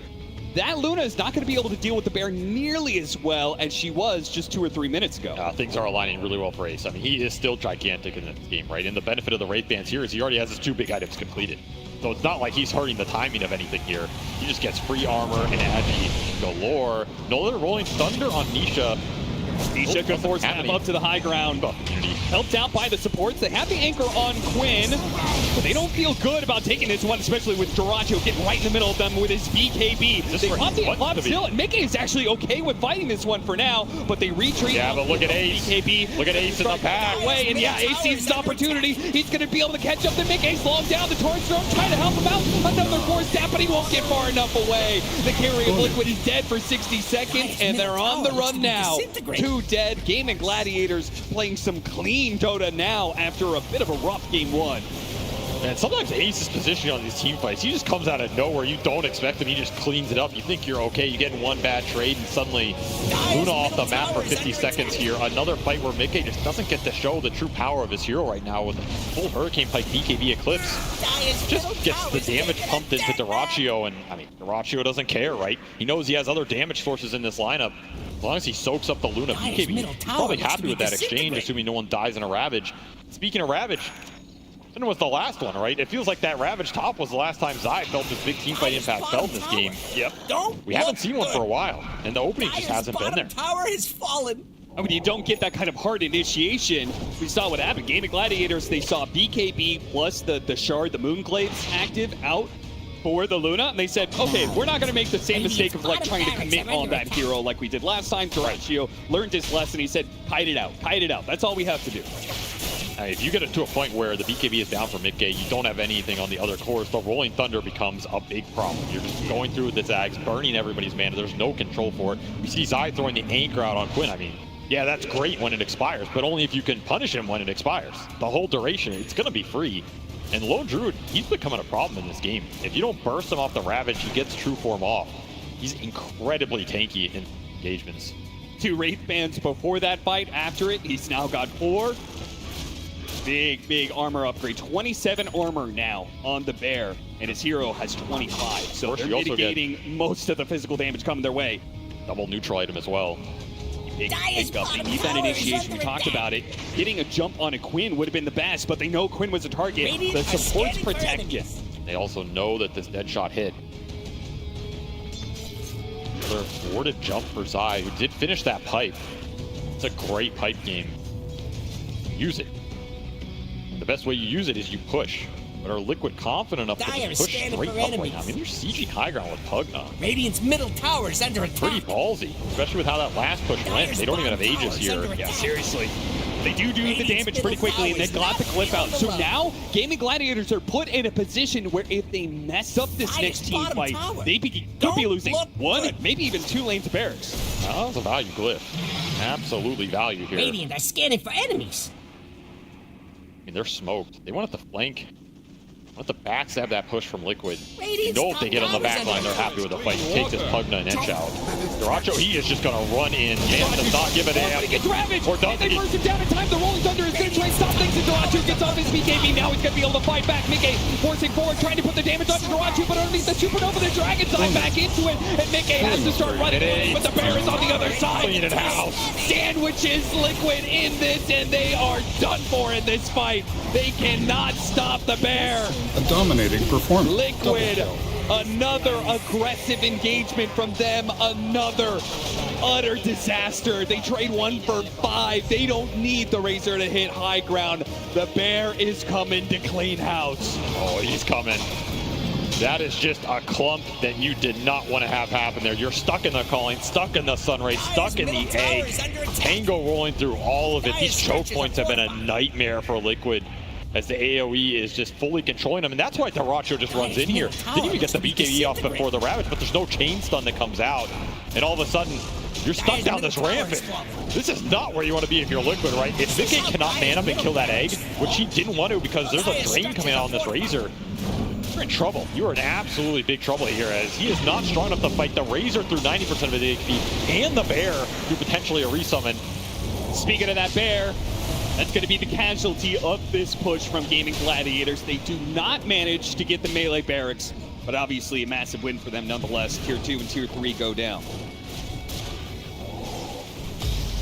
That Luna is not going to be able to deal with the bear nearly as well as she was just 2 or 3 minutes ago. Things are aligning really well for Ace. I mean, he is still gigantic in this game, right? And the benefit of the Wraith Bands here is he already has his 2 big items completed. So it's not like he's hurting the timing of anything here. He just gets free armor and agi galore. No other Rolling Thunder on Nisha. Nisha can force him up to the high ground. Helped out by the supports. They have the anchor on Quinn, but they don't feel good about taking this one, especially with Duracho getting right in the middle of them with his BKB. They pop the pop still, and Mickey is actually okay with fighting this one for now, but they retreat. Yeah, but look at Ace. BKB. Look at Ace in the pack. Way, and yeah, Ace sees his opportunity. He's going to be able to catch up to Mickey. Slow him down. The Torrent's Drone trying to help him out. Another force tap, but he won't get far enough away. The carry of Liquid is dead for 60 seconds, and they're on the run now. 2 dead. Gaimin Gladiators playing some clean Dota now after a bit of a rough game 1. And sometimes Ace's position on these team fights, he just comes out of nowhere. You don't expect him. He just cleans it up. You think you're okay. You get in one bad trade, and suddenly Luna off the map for 50 seconds here. Another fight where Mickey just doesn't get to show the true power of his hero right now with a full Hurricane Pike BKB Eclipse. Just gets the damage pumped into Duracho, and I mean, Duracho doesn't care, right? He knows he has other damage sources in this lineup. As long as he soaks up the Luna, BKB probably happy with that exchange, assuming no one dies in a Ravage. Speaking of Ravage, it was the last one, right? It feels like that Ravage top was the last time Zai felt this big teamfight impact felt in this game. Yep. We haven't seen one for a while, and the opening just hasn't been there. Tower has fallen. I mean, you don't get that kind of hard initiation. We saw what happened. Gaimin Gladiators, they saw BKB plus the Shard, the Moonglades active out for the Luna, and they said, okay, we're not going to make the same mistake of like trying to commit on that hero like we did last time. Duracho learned his lesson. He said, kite it out. That's all we have to do. If you get it to a point where the BKB is down for mid-game, you don't have anything on the other cores, the Rolling Thunder becomes a big problem. You're just going through with the Zags, burning everybody's mana. There's no control for it. We see Zai throwing the anchor out on Quinn. I mean, yeah, that's great when it expires, but only if you can punish him when it expires. The whole duration, it's going to be free. And Lone Druid, he's becoming a problem in this game. If you don't burst him off the Ravage, he gets true form off. He's incredibly tanky in engagements. 2 Wraith Bands before that fight. After it, he's now got 4. Big armor upgrade. 27 armor now on the Bear, and his hero has 25. So they're mitigating most of the physical damage coming their way. Double neutral item as well. Big up. They need that initiation. We talked about it. Getting a jump on a Quinn would have been the best, but they know Quinn was a target. The supports protect you. They also know that this dead shot hit. Another thwarted jump for Zai, who did finish that pipe. It's a great pipe game. Use it. The best way you use it is you push. But are Liquid confident enough to push straight up right now? I mean, they're sieging high ground with Pugna. Radiant's middle tower is under attack. Pretty ballsy, especially with how that last push went. They don't even have Aegis here. Yeah, seriously. They do the damage pretty quickly, and they got the clip out. So now, Gaimin Gladiators are put in a position where if they mess up this next team fight, they could be losing 1, maybe even 2 lanes of barracks. That was a value glyph. Absolutely value here. Radiant are scanning for enemies. I mean, they're smoked. They wanted to flank. Let the backstab that push from Liquid. You know if they get on the back line, they're happy with the fight. You take this Pugna and Ench out. Duracho, he is just going to run in. Man does not give a damn. He gets ravaged. Or does they burst him down in time. The Rolling Thunder is going to try and stop things. And Duracho gets off his BKB. Now he's going to be able to fight back. Mickey forcing forward, trying to put the damage onto Duracho, but underneath the Supernova, the Dragon's Eye back into it. And Mickey has to start running away, but the Bear is on the other side. Clean it out. Sandwiches Liquid in this, and they are done for in this fight. They cannot stop the Bear. A dominating performance. Liquid, another aggressive engagement from them, another utter disaster. They trade 1 for 5. They don't need the Razor to hit high ground. The Bear is coming to clean house. Oh, he's coming. That is just a clump that you did not want to have happen there. You're stuck in the calling, stuck in the Sunray, stuck in the A. Tango rolling through all of it. These choke points have been a nightmare for Liquid, as the AoE is just fully controlling them. And that's why Duracho just runs in here. Didn't even get the BKB off before the Ravage, but there's no chain stun that comes out. And all of a sudden, you're stuck down this rampant. This is not where you want to be if you're Liquid, right? If Mickey cannot man up and kill that egg, which he didn't want to because there's a drain coming out on this Razor, you're in trouble. You are in absolutely big trouble here, as he is not strong enough to fight the Razor through 90% of his HP and the Bear through potentially a resummon. Speaking of that Bear, that's going to be the casualty of this push from Gaimin Gladiators. They do not manage to get the melee barracks, but obviously a massive win for them nonetheless. Tier 2 and Tier 3 go down.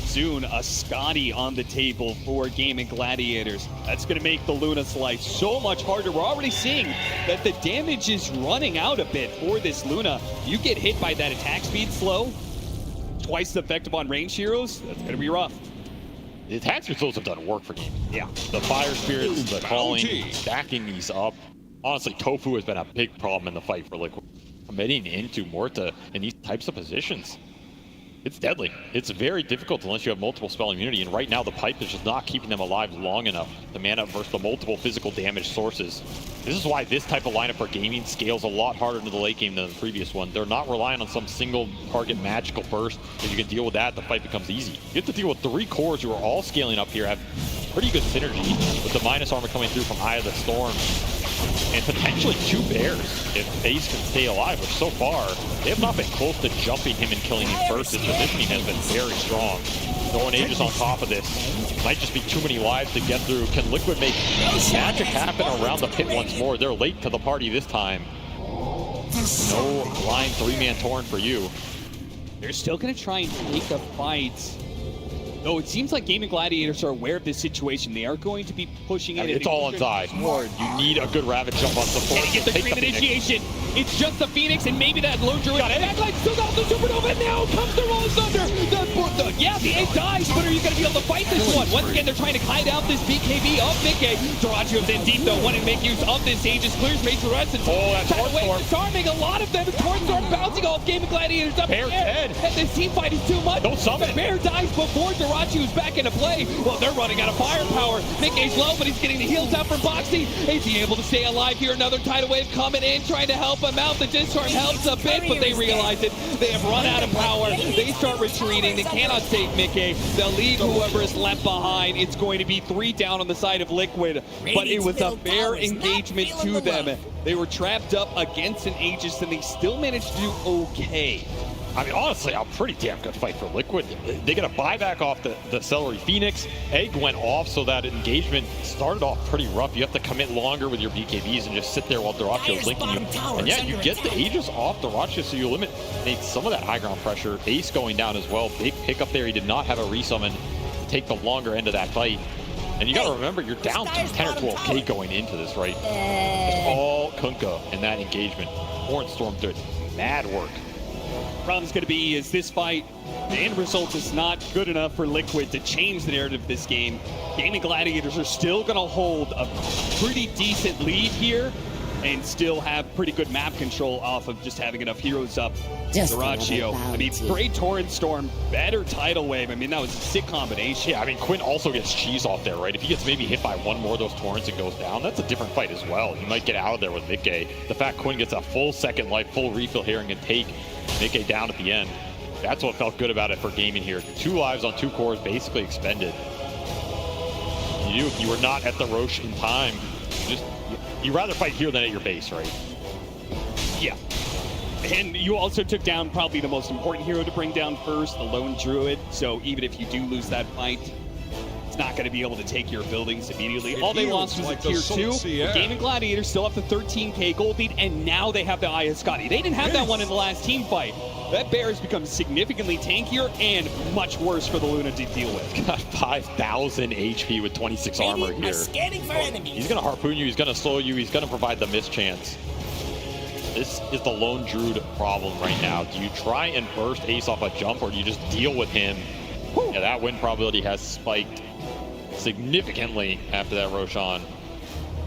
Soon, a Scotty on the table for Gaimin Gladiators. That's going to make the Luna's life so much harder. We're already seeing that the damage is running out a bit for this Luna. You get hit by that attack speed slow, twice as effective on range heroes, that's going to be rough. The attack throws have done work for Gaimin. Yeah. The fire spirits, the calling, stacking these up. Honestly, Tofu has been a big problem in the fight for Liquid. Committing into Morta in these types of positions, it's deadly. It's very difficult unless you have multiple spell immunity, and right now the pipe is just not keeping them alive long enough to man up versus the multiple physical damage sources. This is why this type of lineup for Gaimin scales a lot harder into the late game than the previous one. They're not relying on some single target magical burst. If you can deal with that, the fight becomes easy. You have to deal with 3 cores who are all scaling up here, have pretty good synergy with the minus armor coming through from Eye of the Storm. And potentially 2 bears if Ace can stay alive, which so far, they have not been close to jumping him and killing him first. His positioning has been very strong. Throwing Aegis on top of this. Might just be too many lives to get through. Can Liquid make magic happen around the pit once more? They're late to the party this time. No line 3-man torrent for you. They're still going to try and take a fight. Though it seems like Gaimin Gladiators are aware of this situation. They are going to be pushing it. It's all inside. You need a good Ravage jump on support. Can't get the cream initiation. It's just the Phoenix and maybe that lone druid. Backlight still got the Supernova, and now comes the Rolling Thunder. The Ace dies, but are you going to be able to fight this one? Once again, they're trying to hide out this BKB of Mickey. Dorachio's in deep though, wanting to make use of this Aegis. Clears Major Resistance. Oh, that's Torn. Disarming a lot of them. Torn Storm bouncing off Gaimin Gladiators up Bear's there. dead. And this team fight is too much. Don't summon. The Bear dies before Dorachio's back into play. Well, they're running out of firepower. Mickey's low, but he's getting the heals out from Boxy. Is he able to stay alive here? Another tidal wave coming in, trying to help him out. The Disarm helps a bit, but they realize it. They have run out of power. They start retreating. They cannot save Mickey. They'll leave whoever is left behind. It's going to be 3 down on the side of Liquid, but it was a fair engagement to them. They were trapped up against an Aegis, and they still managed to do okay. I mean, honestly, a pretty damn good fight for Liquid. They get a buyback off the Celery Phoenix. Egg went off, so that engagement started off pretty rough. You have to commit longer with your BKBs and just sit there while Dorachio is linking you. And yeah, you get the Aegis off Dorachio, so you eliminate some of that high ground pressure. Ace going down as well. Big pickup there. He did not have a resummon to take the longer end of that fight. And you got to remember, you're down to 10 or 12K going into this, right? It's all Kunkka in that engagement. Torrent Storm did mad work. Problem's going to be is this fight, the end result is not good enough for Liquid to change the narrative of this game. Gaimin Gladiators are still going to hold a pretty decent lead here and still have pretty good map control off of just having enough heroes up. Dorachio, I mean, great Torrent Storm, better Tidal Wave. I mean, that was a sick combination. Yeah, I mean, Quinn also gets cheese off there, right? If he gets maybe hit by one more of those Torrents and goes down, that's a different fight as well. He might get out of there with Mickey. The fact Quinn gets a full second life, full refill here and can take Mickey down at the end. That's what felt good about it for Gaimin here. 2 lives on 2 cores basically expended. You were not at the Roche in time. You'd rather fight here than at your base, right? Yeah. And you also took down probably the most important hero to bring down first, the lone druid. So even if you do lose that fight, it's not going to be able to take your buildings immediately. All they lost was a tier 2. Gaimin Gladiators still up to 13K gold lead, and now they have the Eye of Scotty. They didn't have that one in the last team fight. That bear has become significantly tankier and much worse for the Luna to deal with. Got 5,000 HP with 26 armor here. Scanning for enemies. He's going to harpoon you, he's going to slow you, he's going to provide the mischance. This is the lone druid problem right now. Do you try and burst Ace off a jump, or do you just deal with him? Yeah, that win probability has spiked significantly after that Roshan.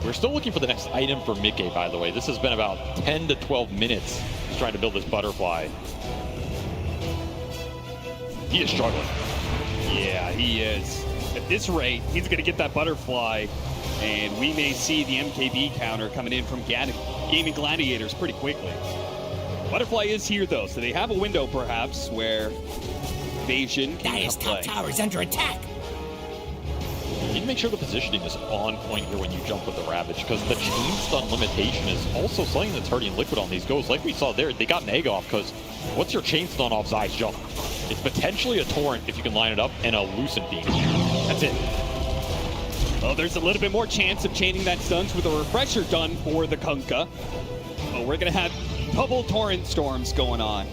We're still looking for the next item for Mickey, by the way. This has been about 10 to 12 minutes he's trying to build this butterfly. He is struggling. Yeah, he is. At this rate, he's going to get that butterfly, and we may see the MKB counter coming in from Gaimin Gladiators pretty quickly. Butterfly is here, though, so they have a window, perhaps, where Invasion can Dire's top play. tower is under attack. You need to make sure the positioning is on point here when you jump with the Ravage, because the chain stun limitation is also something that's hurting Liquid on these goes. Like we saw there, they got an egg off, because what's your chain stun off Zai's jump? It's potentially a Torrent if you can line it up, and a Lucent Beam. That's it. Well, there's a little bit more chance of chaining that stuns with a refresher done for the Kunkka. But we're going to have double Torrent Storms going on.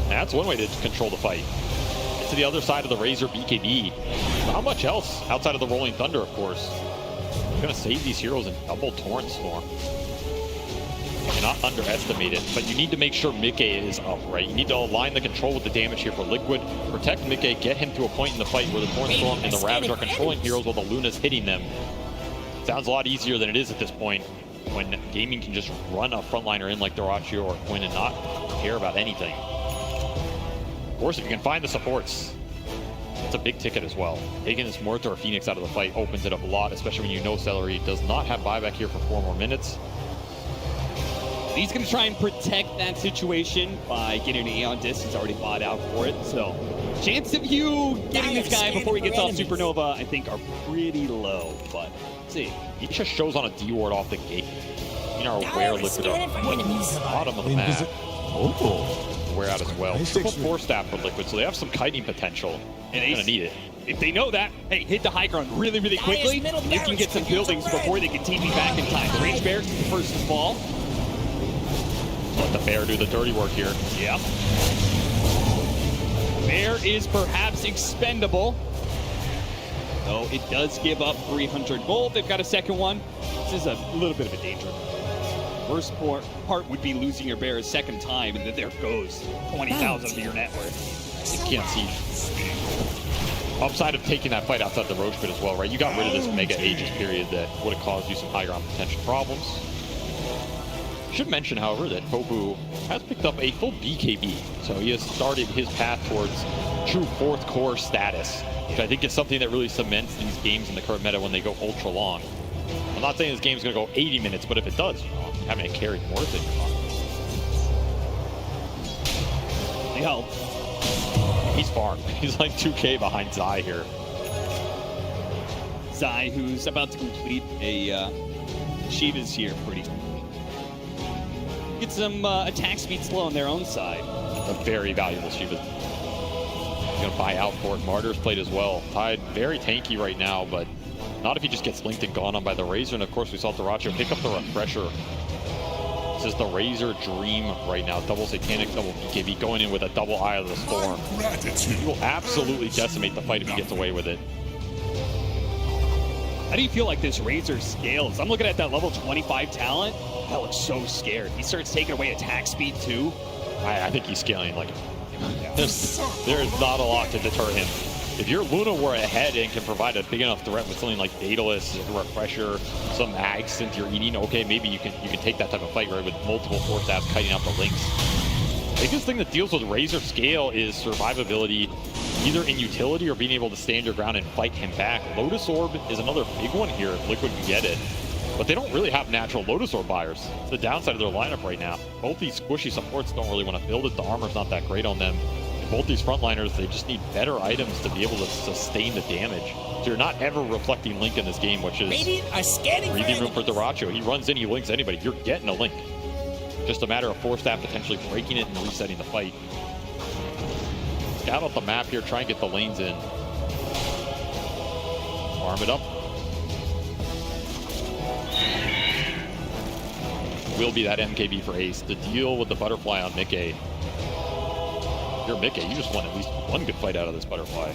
That's one way to control the fight. It's to the other side of the Razor BKB. Not much else outside of the Rolling Thunder, of course. You're going to save these heroes in double Torrent Storm. You cannot underestimate it, but you need to make sure Mickey is up, right? You need to align the control with the damage here for Liquid. Protect Mickey, get him to a point in the fight where the Cornstorm and the Ravage are controlling heroes while the Luna's hitting them. Sounds a lot easier than it is at this point when Gaimin can just run a frontliner in like Dyrachyo or Quinn and not care about anything. Of course, if you can find the supports, it's a big ticket as well. Taking this Mortar or Phoenix out of the fight opens it up a lot, especially when you know Celery does not have buyback here for 4 more minutes. He's going to try and protect that situation by getting an Aeon Disc. He's already bought out for it, so chance of you getting this guy before he gets off Supernova, I think, are pretty low, but let's see. He just shows on a D-ward off the gate. You know where Liquid are. Bottom of the map. Wear out as well. Triple 4-stab for Liquid, so they have some kiting potential. And they're going to need it. If they know that, hey, hit the high ground really, really quickly. You can get some buildings before they can TP back in time. The Range Bear first to fall. Let the Bear do the dirty work here. Yeah. Bear is perhaps expendable. Though it does give up 300 gold. They've got a second one. This is a little bit of a danger. Worst part would be losing your Bear a second time, and then there goes 20,000 of your net worth. You can't see. Upside of taking that fight outside the Roach pit as well, right? You got rid of this Mega Aegis period that would have caused you some high ground potential problems. Should mention, however, that Popu has picked up a full BKB, so he has started his path towards true 4th core status, which I think is something that really cements these games in the current meta when they go ultra long. I'm not saying this game is going to go 80 minutes, but if it does, you know, having a carry more than They help. He's farmed. He's like 2K behind Zai here. Zai, who's about to complete a Shiva's here pretty. Get some attack speed slow on their own side. A very valuable Shiva. He's going to buy out for it. Martyr's played as well. Tide very tanky right now, but not if he just gets linked and gone on by the Razor. And of course, we saw Dyrachyo pick up the Refresher. This is the Razor dream right now. Double Satanic, double BKB, going in with a double Eye of the Storm. He will absolutely decimate the fight if he gets away with it. How do you feel like this Razor scales? I'm looking at that level 25 talent. That looks so scared. He starts taking away attack speed too. I think he's scaling like there's not a lot to deter him. If your Luna were ahead and can provide a big enough threat with something like Daedalus, Refresher, some Ag synth you're eating, okay, maybe you can take that type of fight right with multiple 4-stabs kiting out the links. The biggest thing that deals with Razor scale is survivability, either in utility or being able to stand your ground and fight him back. Lotus Orb is another big one here if Liquid can get it. But they don't really have natural Lotus Orb buyers. It's the downside of their lineup right now. Both these squishy supports don't really want to build it. The armor's not that great on them. And both these frontliners, they just need better items to be able to sustain the damage. So you're not ever reflecting Link in this game, which is breathing room for Dyrachyo. He runs in, he links anybody. You're getting a Link. Just a matter of 4-stab potentially breaking it and resetting the fight. Scout out the map here, try and get the lanes in. Arm it up. Will be that MKB for Ace. The deal with the butterfly on Mickey. If you're Mickey, you just want at least one good fight out of this butterfly.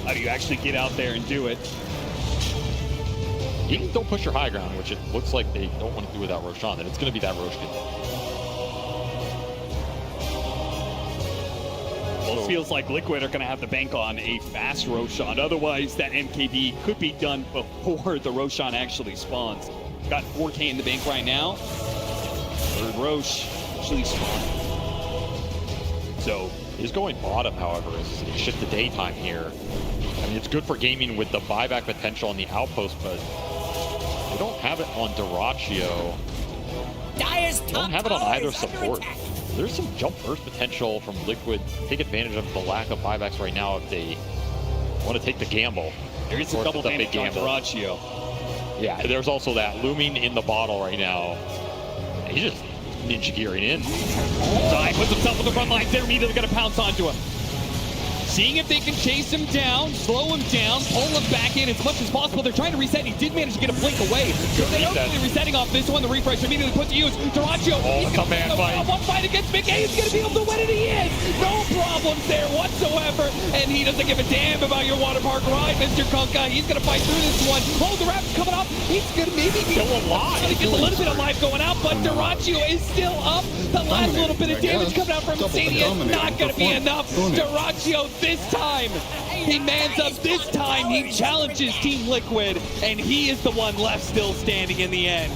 How do you actually get out there and do it? You don't push your high ground, which it looks like they don't want to do without Roshan, then it's going to be that Roshan. Well, it feels like Liquid are going to have to bank on a fast Roshan. Otherwise, that MKB could be done before the Roshan actually spawns. Got 4K in the bank right now. Third Rosh actually spawned. So is going bottom, however, is a shift to daytime here. I mean, it's good for gaming with the buyback potential on the outpost, but they don't have it on Dyrachyo. They don't have it on either support. There's some jump burst potential from Liquid. Take advantage of the lack of buybacks right now if they want to take the gamble. There is a double damage on Dyrachyo. Yeah, there's also that looming in the bottle right now. He's just ninja gearing in. Zai puts himself on the front lines. They're immediately going to pounce onto him. seeing if they can chase him down, slow him down, pull him back in as much as possible. They're trying to reset. He did manage to get a blink away. So they're hopefully resetting off this one. The refresh immediately put to use. Duraccio, it's a man fight. One fight against Mickey. He's going to be able to win it. He is. No problems there whatsoever. And he doesn't give a damn about your water park ride, Mr. Kunkka. He's going to fight through this one. Oh, the rap's coming up. He's going to maybe be still alive. He gets a little bit of life going out, but Duraccio is still up. The last little bit of damage coming out from Sadie is not going to be enough. Duraccio this time. He mans up this time. He challenges Team Liquid, and he is the one left still standing in the end.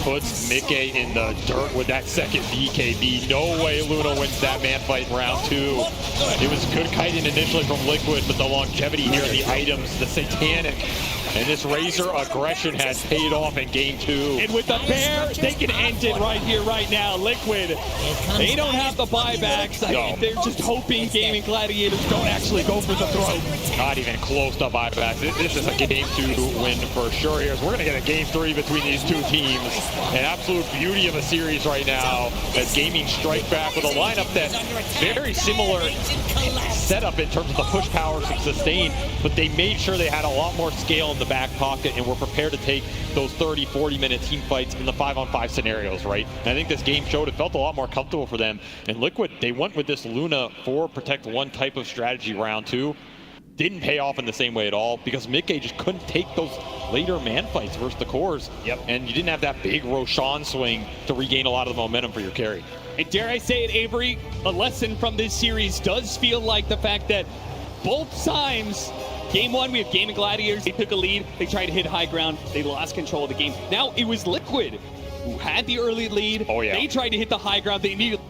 Puts Mickey in the dirt with that second BKB. No way Luna wins that man fight in round 2. It was good kiting initially from Liquid, but the longevity here in the items, the satanic, and this Razor aggression has paid off in game 2. And with the bear, they can end it right here, right now. Liquid, they don't have the buybacks. I mean, they're just hoping Gaimin Gladiators don't actually go for the throat. Not even close to buybacks. This is a game 2 win for sure here. So we're going to get a game 3 between these two teams. An absolute beauty of a series right now as Gaimin strike back with a lineup that's very similar setup in terms of the push powers and sustain, but they made sure they had a lot more scale in the back pocket and were prepared to take those 30-40 minute team fights in the 5-on-5 scenarios, right? And I think this game showed it felt a lot more comfortable for them. And Liquid, they went with this Luna 4 protect 1 type of strategy round 2. Didn't pay off in the same way at all because Mickey just couldn't take those later man fights versus the cores. Yep. And you didn't have that big Roshan swing to regain a lot of the momentum for your carry. And dare I say it, Avery, a lesson from this series does feel like the fact that both times, game 1, we have Gaimin Gladiators. They took a lead. They tried to hit high ground. They lost control of the game. Now it was Liquid who had the early lead. Oh, yeah. They tried to hit the high ground. They needed